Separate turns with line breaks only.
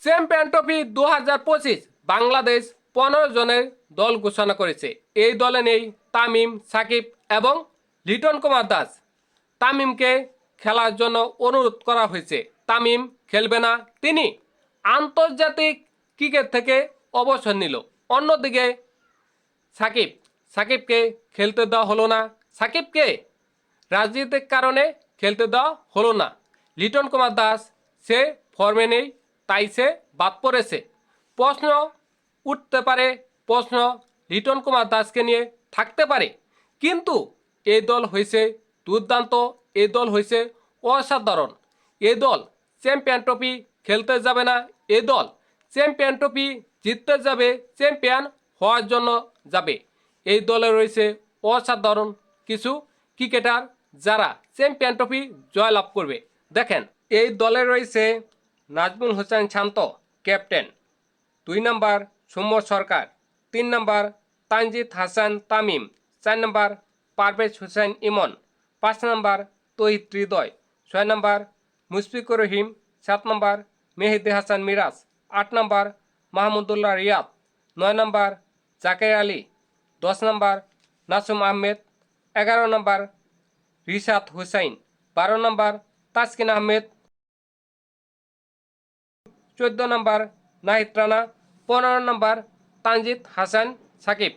Champion trophy 2025 Bangladesh 15 জনের দল ঘোষণা করেছে। এই দলে নেই তামিম, সাকিব এবং লিটন কুমার দাস। তামিমকে খেলার জন্য অনুরোধ করা হয়েছে। তামিম খেলবে না, তিনি আন্তর্জাতিক ক্রিকেট থেকে অবসর নিল। অন্যদিকে সাকিবকে খেলতে দেওয়া হলো না। সাকিবকে রাজনৈতিক কারণে খেলতে দেওয়া হলো না। লিটন কুমার দাস সে ফর্মে নেই, তাই সে বাদ পড়েছে। প্রশ্ন উঠতে পারে, প্রশ্ন লিটন কুমার দাসকে নিয়ে থাকতে পারে, কিন্তু এই দল হয়েছে দুর্দান্ত, এই দল হয়েছে অসাধারণ। এই দল চ্যাম্পিয়ন ট্রফি খেলতে যাবে না, এই দল চ্যাম্পিয়ন ট্রফি জিততে যাবে, চ্যাম্পিয়ন হওয়ার জন্য যাবে। এই দলে রয়েছে অসাধারণ কিছু ক্রিকেটার যারা চ্যাম্পিয়ন ট্রফি জয়লাভ করবে। দেখেন, এই দলে রয়েছে নাজমুল হোসেন শান্ত ক্যাপ্টেন, 2 নম্বর সৌম্য সরকার, 3 নম্বর তানজিদ হাসান তামিম, 4 নম্বর পারভেজ হোসেন ইমন, 5 নম্বর তৌহিদ হৃদয়, 6 নম্বর মুশফিকুর রহিম, 7 নম্বর মেহেদী হাসান মিরাজ, 8 নম্বর মাহমুদুল্লাহ রিয়াদ, 9 নম্বর জাকের আলী, 10 নম্বর নাসুম আহমেদ, 11 নম্বর রিশাদ হুসাইন, 12 নম্বর তাসকিন আহমেদ, 14 নম্বর নাহিদ রানা, 15 নম্বর তানজিদ হাসান সাকিব।